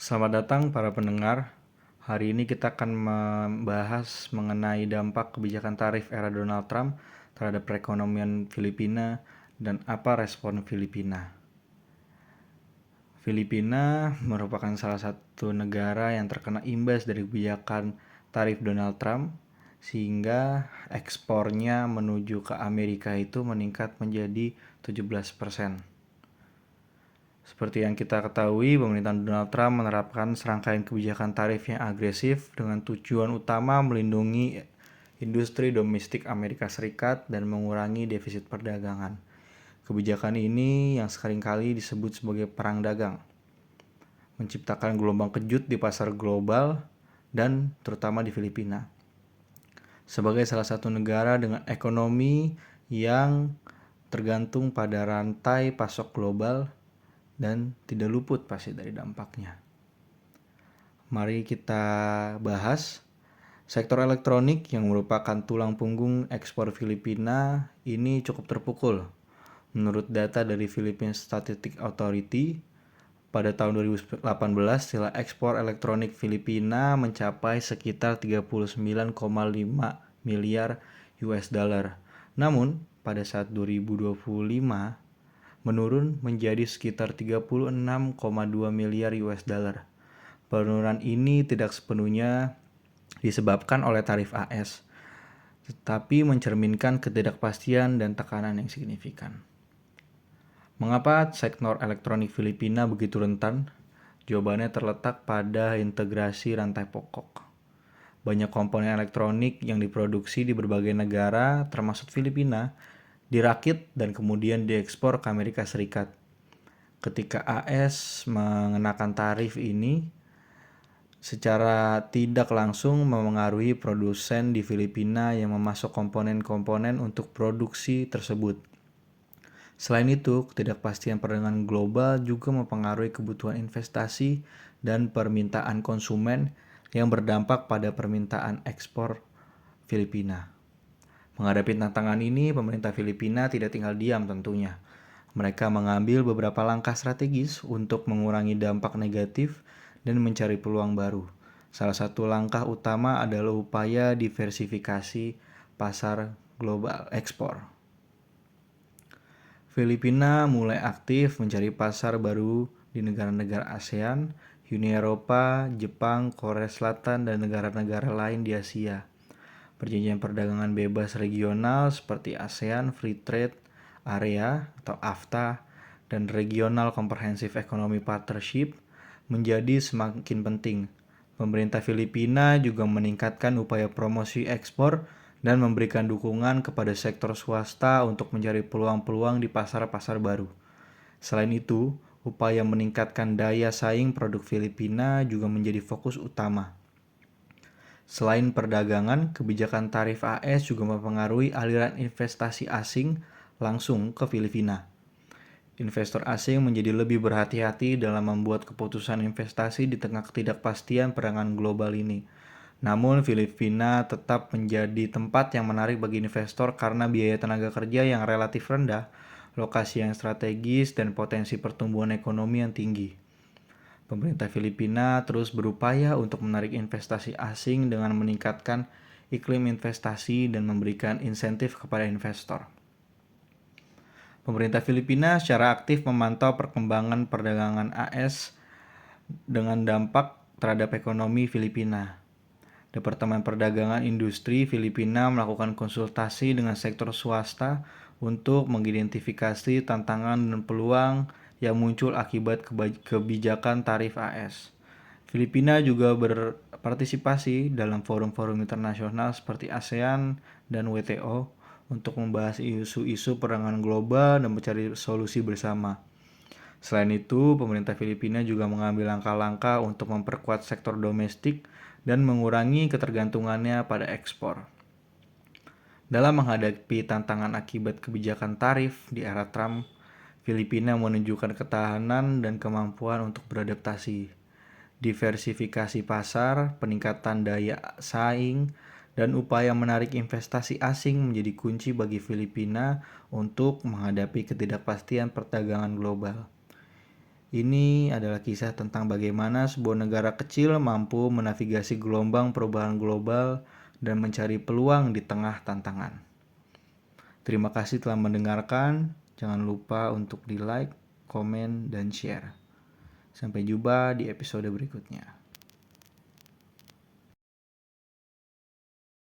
Selamat datang para pendengar. Hari ini kita akan membahas mengenai dampak kebijakan tarif era Donald Trump terhadap perekonomian Filipina dan apa respon Filipina. Filipina merupakan salah satu negara yang terkena imbas dari kebijakan tarif Donald Trump, sehingga ekspornya menuju ke Amerika itu meningkat menjadi 17%. Seperti yang kita ketahui, pemerintahan Donald Trump menerapkan serangkaian kebijakan tarif yang agresif dengan tujuan utama melindungi industri domestik Amerika Serikat dan mengurangi defisit perdagangan. Kebijakan ini yang seringkali disebut sebagai perang dagang, menciptakan gelombang kejut di pasar global dan terutama di Filipina. Sebagai salah satu negara dengan ekonomi yang tergantung pada rantai pasok global dan tidak luput pasti dari dampaknya. Mari kita bahas sektor elektronik yang merupakan tulang punggung ekspor Filipina ini cukup terpukul. Menurut data dari Philippine Statistics Authority, pada tahun 2018 nilai ekspor elektronik Filipina mencapai sekitar 39,5 miliar US dollar. Namun, pada saat 2025 menurun menjadi sekitar 36,2 miliar US dollar. Penurunan ini tidak sepenuhnya disebabkan oleh tarif AS, tetapi mencerminkan ketidakpastian dan tekanan yang signifikan. Mengapa sektor elektronik Filipina begitu rentan? Jawabannya terletak pada integrasi rantai pokok. Banyak komponen elektronik yang diproduksi di berbagai negara, termasuk Filipina, dirakit dan kemudian diekspor ke Amerika Serikat. Ketika AS mengenakan tarif ini, secara tidak langsung memengaruhi produsen di Filipina yang memasok komponen-komponen untuk produksi tersebut. Selain itu, ketidakpastian perdagangan global juga mempengaruhi kebutuhan investasi dan permintaan konsumen yang berdampak pada permintaan ekspor Filipina. Menghadapi tantangan ini, pemerintah Filipina tidak tinggal diam tentunya. Mereka mengambil beberapa langkah strategis untuk mengurangi dampak negatif dan mencari peluang baru. Salah satu langkah utama adalah upaya diversifikasi pasar global ekspor. Filipina mulai aktif mencari pasar baru di negara-negara ASEAN, Uni Eropa, Jepang, Korea Selatan, dan negara-negara lain di Asia. Perjanjian perdagangan bebas regional seperti ASEAN Free Trade Area atau AFTA dan Regional Comprehensive Economic Partnership menjadi semakin penting. Pemerintah Filipina juga meningkatkan upaya promosi ekspor dan memberikan dukungan kepada sektor swasta untuk mencari peluang-peluang di pasar-pasar baru. Selain itu, upaya meningkatkan daya saing produk Filipina juga menjadi fokus utama. Selain perdagangan, kebijakan tarif AS juga mempengaruhi aliran investasi asing langsung ke Filipina. Investor asing menjadi lebih berhati-hati dalam membuat keputusan investasi di tengah ketidakpastian perdagangan global ini. Namun, Filipina tetap menjadi tempat yang menarik bagi investor karena biaya tenaga kerja yang relatif rendah, lokasi yang strategis, dan potensi pertumbuhan ekonomi yang tinggi. Pemerintah Filipina terus berupaya untuk menarik investasi asing dengan meningkatkan iklim investasi dan memberikan insentif kepada investor. Pemerintah Filipina secara aktif memantau perkembangan perdagangan AS dengan dampak terhadap ekonomi Filipina. Departemen Perdagangan Industri Filipina melakukan konsultasi dengan sektor swasta untuk mengidentifikasi tantangan dan peluang yang muncul akibat kebijakan tarif AS. Filipina juga berpartisipasi dalam forum-forum internasional seperti ASEAN dan WTO untuk membahas isu-isu perdagangan global dan mencari solusi bersama. Selain itu, pemerintah Filipina juga mengambil langkah-langkah untuk memperkuat sektor domestik dan mengurangi ketergantungannya pada ekspor. Dalam menghadapi tantangan akibat kebijakan tarif di era Trump, Filipina menunjukkan ketahanan dan kemampuan untuk beradaptasi. Diversifikasi pasar, peningkatan daya saing, dan upaya menarik investasi asing menjadi kunci bagi Filipina untuk menghadapi ketidakpastian perdagangan global. Ini adalah kisah tentang bagaimana sebuah negara kecil mampu menavigasi gelombang perubahan global dan mencari peluang di tengah tantangan. Terima kasih telah mendengarkan. Jangan lupa untuk di like, komen, dan share. Sampai jumpa di episode berikutnya.